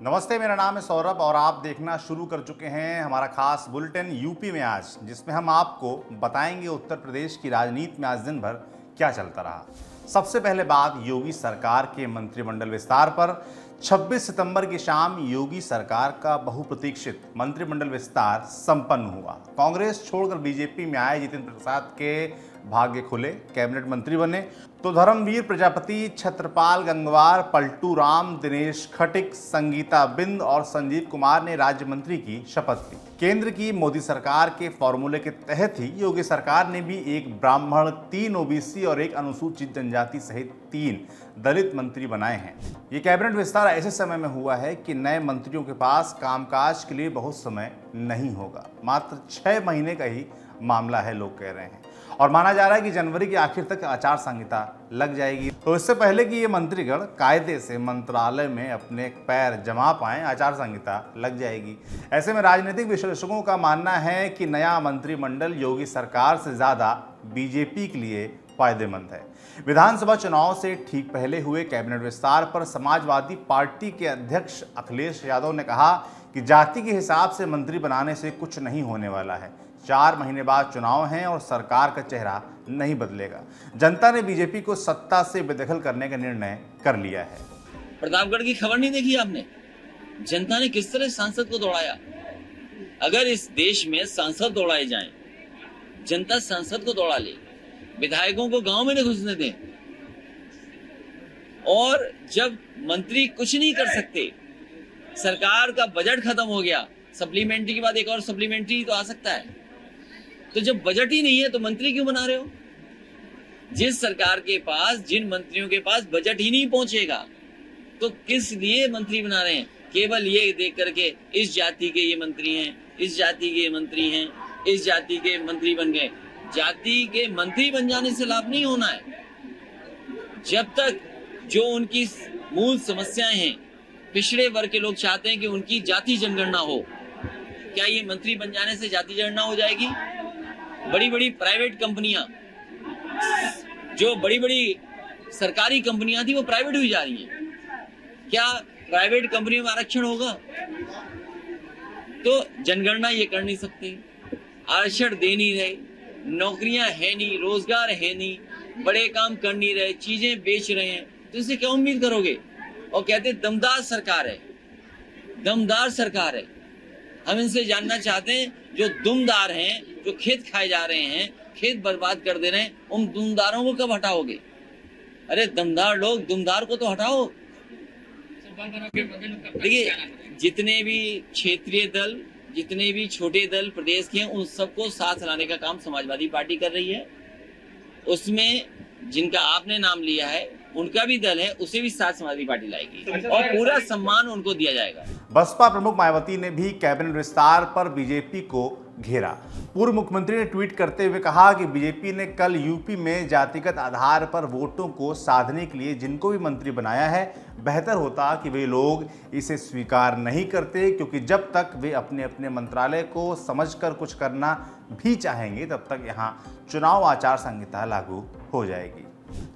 नमस्ते, मेरा नाम है सौरभ और आप देखना शुरू कर चुके हैं हमारा खास बुलेटिन यूपी में आज, जिसमें हम आपको बताएंगे उत्तर प्रदेश की राजनीति में आज दिन भर क्या चलता रहा। सबसे पहले बात योगी सरकार के मंत्रिमंडल विस्तार पर। 26 सितंबर की शाम योगी सरकार का बहुप्रतीक्षित मंत्रिमंडल विस्तार संपन्न हुआ। कांग्रेस छोड़कर बीजेपी में आए जितेंद्र प्रसाद के भाग्य खुले, कैबिनेट मंत्री बने तो धर्मवीर प्रजापति, छत्रपाल गंगवार, पलटू राम, दिनेश खटिक, संगीता बिंद और संजीव कुमार ने राज्य मंत्री की शपथ ली। केंद्र की मोदी सरकार के फॉर्मूले के तहत ही योगी सरकार ने भी एक ब्राह्मण, 3 ओबीसी और एक अनुसूचित जनजाति सहित 3 दलित मंत्री बनाए हैं। ये कैबिनेट विस्तार ऐसे समय में हुआ है कि नए मंत्रियों के पास कामकाज के लिए बहुत समय नहीं होगा। मात्र 6 महीने का ही मामला है, लोग कह रहे हैं, और माना जा रहा है कि जनवरी के आखिर तक आचार संहिता लग जाएगी। तो इससे पहले कि ये मंत्रीगण कायदे से मंत्रालय में अपने पैर जमा पाएं, आचार संहिता लग जाएगी। ऐसे में राजनीतिक विश्लेषकों का मानना है कि नया मंत्रिमंडल योगी सरकार से ज्यादा बीजेपी के लिए फायदेमंद है। विधानसभा चुनाव से ठीक पहले हुए कैबिनेट विस्तार पर समाजवादी पार्टी के अध्यक्ष अखिलेश यादव ने कहा कि जाति के हिसाब से मंत्री बनाने से कुछ नहीं होने वाला है। 4 महीने बाद चुनाव हैं और सरकार का चेहरा नहीं बदलेगा। जनता ने बीजेपी को सत्ता से बेदखल करने का निर्णय कर लिया है। प्रतापगढ़ की खबर नहीं देखी आपने? जनता ने किस तरह सांसद को दौड़ाया। अगर इस देश में सांसद दौड़ाए जाएं, जनता सांसद को दौड़ा ले, विधायकों को गांव में नहीं घुसने दें, और जब मंत्री कुछ नहीं कर सकते, सरकार का बजट खत्म हो गया, सप्लीमेंट्री के बाद एक और सप्लीमेंट्री तो आ सकता है, तो जब बजट ही नहीं है तो मंत्री क्यों बना रहे हो? जिस सरकार के पास, जिन मंत्रियों के पास बजट ही नहीं पहुंचेगा, तो किस लिए मंत्री बना रहे हैं? केवल ये देख करके इस जाति के ये मंत्री हैं, इस जाति के मंत्री हैं, इस जाति के मंत्री बन गए। जाति के मंत्री बन जाने से लाभ नहीं होना है। जब तक जो उनकी मूल समस्याएं हैं, पिछड़े वर्ग के लोग चाहते हैं कि उनकी जाति जनगणना हो। क्या ये मंत्री बन जाने से जाति जनगणना हो जाएगी? बड़ी बड़ी प्राइवेट कंपनियां, जो बड़ी बड़ी सरकारी कंपनियां थी, वो प्राइवेट हुई जा रही हैं। क्या प्राइवेट कंपनियों में आरक्षण होगा? तो जनगणना ये कर नहीं सकते, आरक्षण दे नहीं रहे, नौकरियां है नहीं, रोजगार है नहीं, बड़े काम कर नहीं रहे, चीजें बेच रहे हैं, तो इससे क्या उम्मीद करोगे? और कहते दमदार सरकार है, दमदार सरकार है। हम इनसे जानना चाहते हैं, जो दुमदार हैं, जो खेत खाए जा रहे हैं, खेत बर्बाद कर दे रहे हैं, उन दुमदारों को कब हटाओगे? अरे दमदार लोग, दुमदार को तो हटाओ। देखिए, जितने भी क्षेत्रीय दल, जितने भी छोटे दल प्रदेश के हैं, उन सबको साथ लाने का काम समाजवादी पार्टी कर रही है। उसमें जिनका आपने नाम लिया है, उनका भी दल है, उसे भी साथ समाजवादी पार्टी लाएगी और पूरा सम्मान उनको दिया जाएगा। बसपा प्रमुख मायावती ने भी कैबिनेट विस्तार पर बीजेपी को घेरा। पूर्व मुख्यमंत्री ने ट्वीट करते हुए कहा कि बीजेपी ने कल यूपी में जातिगत आधार पर वोटों को साधने के लिए जिनको भी मंत्री बनाया है, बेहतर होता कि वे लोग इसे स्वीकार नहीं करते, क्योंकि जब तक वे अपने अपने मंत्रालय को समझकर कुछ करना भी चाहेंगे, तब तक यहाँ चुनाव आचार संहिता लागू हो जाएगी।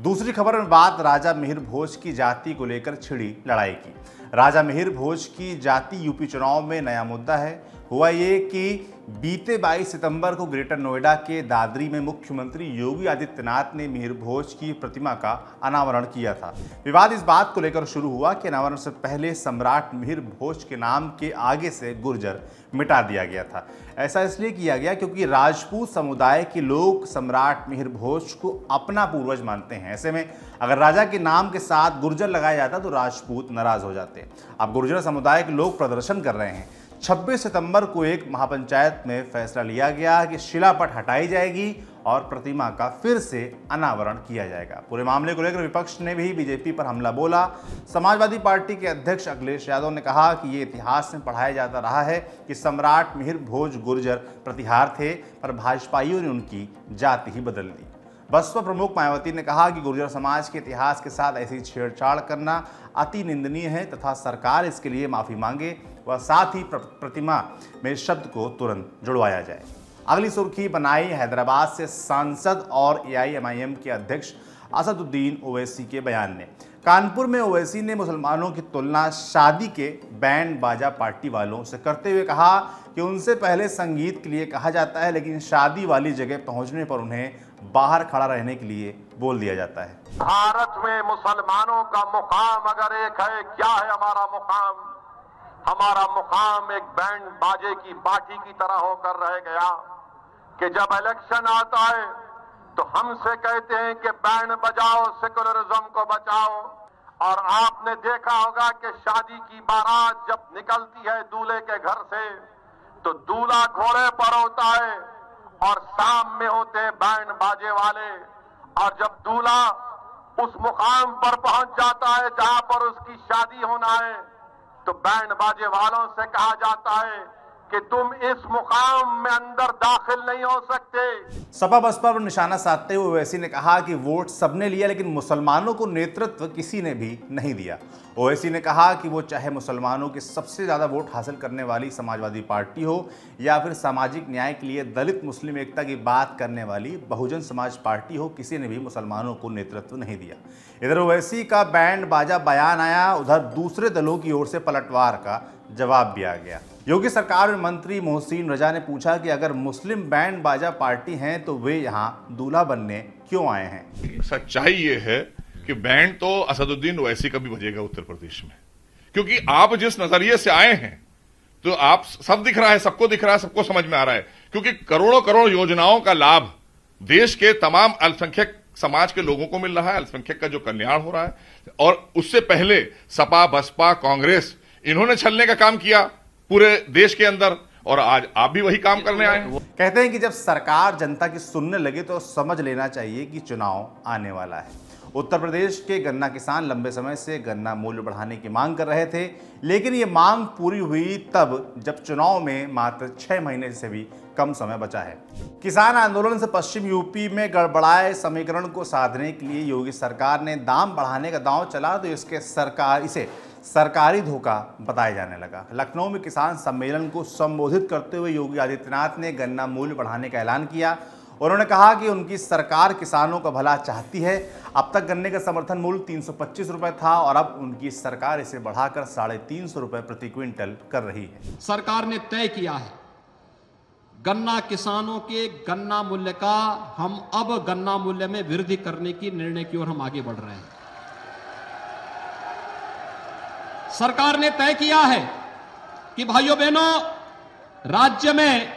दूसरी खबर में बात राजा मिहिर भोज की जाति को लेकर छिड़ी लड़ाई की। राजा मिहिर भोज की जाति यूपी चुनाव में नया मुद्दा है। हुआ ये कि बीते 22 सितंबर को ग्रेटर नोएडा के दादरी में मुख्यमंत्री योगी आदित्यनाथ ने मिहिर भोज की प्रतिमा का अनावरण किया था। विवाद इस बात को लेकर शुरू हुआ कि अनावरण से पहले सम्राट मिहिर भोज के नाम के आगे से गुर्जर मिटा दिया गया था। ऐसा इसलिए किया गया क्योंकि राजपूत समुदाय के लोग सम्राट मिहिर भोज को अपना पूर्वज मानते हैं। ऐसे में अगर राजा के नाम के साथ गुर्जर लगाया जाता तो राजपूत नाराज हो जाते। अब गुर्जर समुदाय के लोग प्रदर्शन कर रहे हैं। 26 सितंबर को एक महापंचायत में फैसला लिया गया कि शिलापट हटाई जाएगी और प्रतिमा का फिर से अनावरण किया जाएगा। पूरे मामले को लेकर विपक्ष ने भी बीजेपी पर हमला बोला। समाजवादी पार्टी के अध्यक्ष अखिलेश यादव ने कहा कि ये इतिहास में पढ़ाया जाता रहा है कि सम्राट मिहिर भोज गुर्जर प्रतिहार थे, पर भाजपाइयों ने उनकी जाति ही बदल दी। बसपा प्रमुख मायावती ने कहा कि गुर्जर समाज के इतिहास के साथ ऐसी छेड़छाड़ करना अति निंदनीय है तथा सरकार इसके लिए माफ़ी मांगे व साथ ही प्रतिमा में शब्द को तुरंत जुड़वाया जाए। अगली सुर्खी बनाई हैदराबाद से सांसद और एआईएमआईएम के अध्यक्ष असदुद्दीन ओवैसी के बयान ने। कानपुर में ओवैसी ने मुसलमानों की तुलना शादी के बैंड बाजा पार्टी वालों से करते हुए कहा कि उनसे पहले संगीत के लिए कहा जाता है, लेकिन शादी वाली जगह पहुंचने पर उन्हें बाहर खड़ा रहने के लिए बोल दिया जाता है। भारत में मुसलमानों का मुकाम अगर एक है, क्या है हमारा मुकाम? हमारा मुकाम एक बैंड बाजे की पार्टी की तरह होकर रह गया कि जब इलेक्शन आता है तो हमसे कहते हैं कि बैंड बजाओ, सेकुलरिज्म को बचाओ। और आपने देखा होगा कि शादी की बारात जब निकलती है दूल्हे के घर से तो दूल्हा घोड़े पर होता है और शाम में होते हैं बैंड बाजे वाले। और जब दूल्हा उस मुकाम पर पहुंच जाता है जहां पर उसकी शादी होना है तो बैंड बाजे वालों से कहा जाता है कि तुम इस मुकाम में अंदर दाखिल नहीं हो सकते। सपा बसपा पर निशाना साधते हुए ओवैसी ने कहा कि वोट सबने लिया, लेकिन मुसलमानों को नेतृत्व किसी ने भी नहीं दिया। ओवैसी ने कहा कि वो चाहे मुसलमानों के सबसे ज़्यादा वोट हासिल करने वाली समाजवादी पार्टी हो या फिर सामाजिक न्याय के लिए दलित मुस्लिम एकता की बात करने वाली बहुजन समाज पार्टी हो, किसी ने भी मुसलमानों को नेतृत्व नहीं दिया। इधर ओवैसी का बैंड बाजा बयान आया, उधर दूसरे दलों की ओर से पलटवार का जवाब भी आ गया। योगी सरकार में मंत्री मोहसिन रजा ने पूछा कि अगर मुस्लिम बैंड बाजा पार्टी हैं तो वे यहाँ दूल्हा बनने क्यों आए हैं? सच्चाई ये है कि बैंड तो असदुद्दीन ओवैसी का भी बजेगा उत्तर प्रदेश में, क्योंकि आप जिस नजरिए से आए हैं तो आप सब दिख रहा है, सबको दिख रहा है, सबको समझ में आ रहा है, क्योंकि करोड़ों करोड़ योजनाओं का लाभ देश के तमाम अल्पसंख्यक समाज के लोगों को मिल रहा है, अल्पसंख्यक का जो कल्याण हो रहा है। और उससे पहले सपा बसपा कांग्रेस इन्होंने छलने का काम किया पूरे देश के अंदर, और आज आप भी वही काम करने आए हैं। कहते हैं कि जब सरकार जनता की सुनने लगे तो समझ लेना चाहिए कि चुनाव आने वाला है। उत्तर प्रदेश के गन्ना किसान लंबे समय से गन्ना मूल्य बढ़ाने की मांग कर रहे थे, लेकिन ये मांग पूरी हुई तब जब चुनाव में मात्र 6 महीने से भी कम समय बचा है। किसान आंदोलन से पश्चिम यूपी में गड़बड़ाए समीकरण को साधने के लिए योगी सरकार ने दाम बढ़ाने का दांव चला तो इसे सरकारी धोखा बताया जाने लगा। लखनऊ में किसान सम्मेलन को संबोधित करते हुए योगी आदित्यनाथ ने गन्ना मूल्य बढ़ाने का ऐलान किया। उन्होंने कहा कि उनकी सरकार किसानों का भला चाहती है। अब तक गन्ने का समर्थन मूल्य 325 रुपए था और अब उनकी सरकार इसे बढ़ाकर 350 रुपए प्रति क्विंटल कर रही है। सरकार ने तय किया है गन्ना किसानों के गन्ना मूल्य का, हम अब गन्ना मूल्य में वृद्धि करने की निर्णय की ओर हम आगे बढ़ रहे हैं। सरकार ने तय किया है कि भाइयों बहनों, राज्य में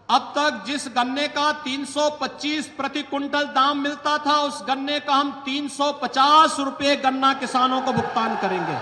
अब तक जिस गन्ने का 325 प्रति क्विंटल दाम मिलता था, उस गन्ने का हम 350 रुपए गन्ना किसानों को भुगतान करेंगे।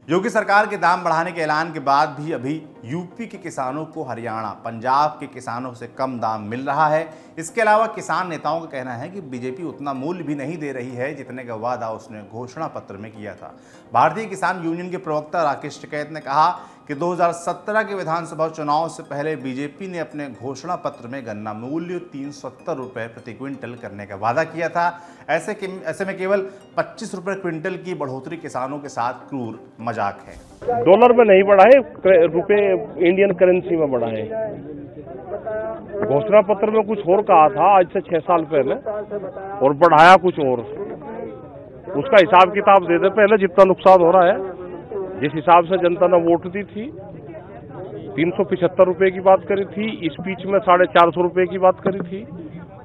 योगी सरकार के दाम बढ़ाने के ऐलान के बाद भी अभी यूपी के किसानों को हरियाणा, पंजाब के किसानों से कम दाम मिल रहा है। इसके अलावा किसान नेताओं का कहना है कि बीजेपी उतना मूल्य भी नहीं दे रही है जितने का वादा उसने घोषणा पत्र में किया था। भारतीय किसान यूनियन के प्रवक्ता राकेश टिकैत ने कहा कि 2017 के विधानसभा चुनाव से पहले बीजेपी ने अपने घोषणा पत्र में गन्ना मूल्य 370 रुपए प्रति क्विंटल करने का वादा किया था। ऐसे में केवल 25 रुपए क्विंटल की बढ़ोतरी किसानों के साथ क्रूर मजाक है। डॉलर में नहीं बढ़ाए, रुपए इंडियन करेंसी में बढ़ाए। घोषणा पत्र में कुछ और कहा था आज से 6 साल पहले, और बढ़ाया कुछ और। उसका हिसाब किताब दे दे पहले, जितना नुकसान हो रहा है। जिस हिसाब से जनता ने वोट दी थी, 375 रुपए की बात करी थी, इस बीच में 450 रुपए की बात करी थी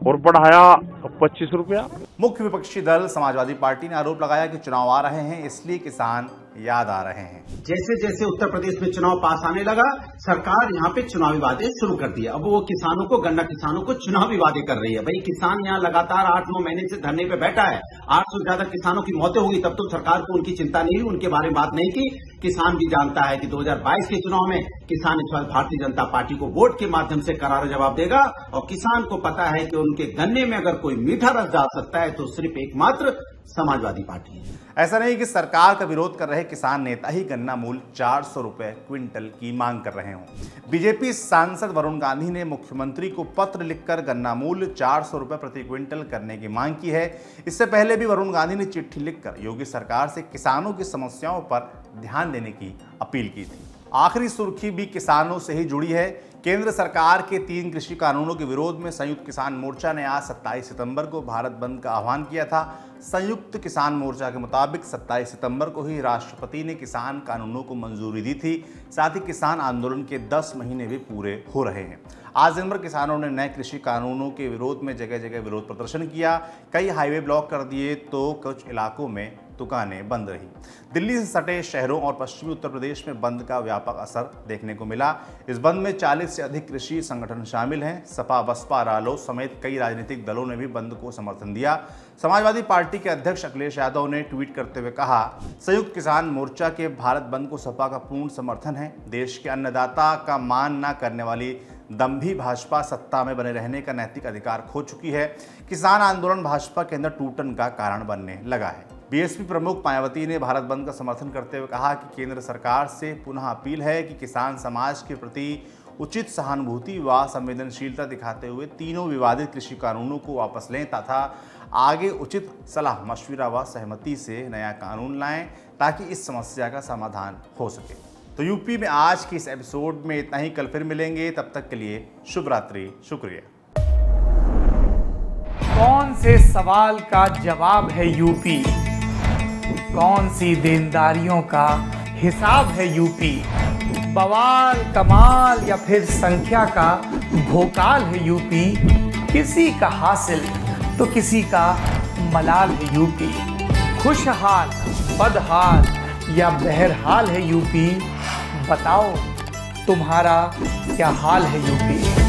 और बढ़ाया 25 रुपया। मुख्य विपक्षी दल समाजवादी पार्टी ने आरोप लगाया कि चुनाव आ रहे हैं, इसलिए किसान याद आ रहे हैं। जैसे जैसे उत्तर प्रदेश में चुनाव पास आने लगा, सरकार यहाँ पे चुनावी वादे शुरू कर दिए। अब वो किसानों को, गन्ना किसानों को चुनावी वादे कर रही है। भाई किसान यहाँ लगातार 8-9 महीने से धरने पे बैठा है। 800 से ज्यादा किसानों की मौतें होगी, तब तो सरकार को उनकी चिंता नहीं हुई, उनके बारे में बात नहीं की। किसान भी जानता है कि 2022 के चुनाव में किसान इस बार भारतीय जनता पार्टी को वोट के माध्यम से करारा जवाब देगा। और किसान को पता है कि उनके गन्ने में अगर कोई मीठा रस डाल सकता है तो सिर्फ एकमात्र समाजवादी पार्टी है। ऐसा नहीं कि सरकार का विरोध कर रहे किसान नेता ही गन्ना मूल्य 400 रुपए क्विंटल की मांग कर रहे हों। बीजेपी सांसद वरुण गांधी ने मुख्यमंत्री को पत्र लिखकर गन्ना मूल्य 400 रुपए प्रति क्विंटल करने की मांग की है। इससे पहले भी वरुण गांधी ने चिट्ठी लिखकर योगी सरकार से किसानों की समस्याओं पर ध्यान देने की अपील की थी। आखिरी सुर्खी भी किसानों से ही जुड़ी है। केंद्र सरकार के 3 कृषि कानूनों के विरोध में संयुक्त किसान मोर्चा ने आज 27 सितंबर को भारत बंद का आह्वान किया था। संयुक्त किसान मोर्चा के मुताबिक 27 सितंबर को ही राष्ट्रपति ने किसान कानूनों को मंजूरी दी थी। साथ ही किसान आंदोलन के 10 महीने भी पूरे हो रहे हैं। आज दिन भर किसानों ने नए कृषि कानूनों के विरोध में जगह जगह विरोध प्रदर्शन किया। कई हाईवे ब्लॉक कर दिए तो कुछ इलाकों में दुकानें बंद रही। दिल्ली से सटे शहरों और पश्चिमी उत्तर प्रदेश में बंद का व्यापक असर देखने को मिला। इस बंद में 40 से अधिक कृषि संगठन शामिल हैं। सपा, बसपा, रालोद समेत कई राजनीतिक दलों ने भी बंद को समर्थन दिया। समाजवादी पार्टी के अध्यक्ष अखिलेश यादव ने ट्वीट करते हुए कहा, संयुक्त किसान मोर्चा के भारत बंद को सपा का पूर्ण समर्थन है। देश के अन्नदाता का मान न करने वाली दंभी भाजपा सत्ता में बने रहने का नैतिक अधिकार खो चुकी है। किसान आंदोलन भाजपा के अंदर टूटन का कारण बनने लगा है। बीएसपी प्रमुख मायावती ने भारत बंद का समर्थन करते हुए कहा कि केंद्र सरकार से पुनः अपील है कि किसान समाज के प्रति उचित सहानुभूति व संवेदनशीलता दिखाते हुए तीनों विवादित कृषि कानूनों को वापस लें तथा आगे उचित सलाह मशविरा व सहमति से नया कानून लाएं ताकि इस समस्या का समाधान हो सके। तो यूपी में आज के इस एपिसोड में इतना ही। कल फिर मिलेंगे, तब तक के लिए शुभ रात्रि, शुक्रिया। कौन से सवाल का जवाब है यूपी? कौन सी देनदारियों का हिसाब है यूपी? बवाल, कमाल या फिर संख्या का भोकाल है यूपी? किसी का हासिल तो किसी का मलाल है यूपी। खुशहाल, बदहाल या बहरहाल है यूपी? बताओ तुम्हारा क्या हाल है यूपी?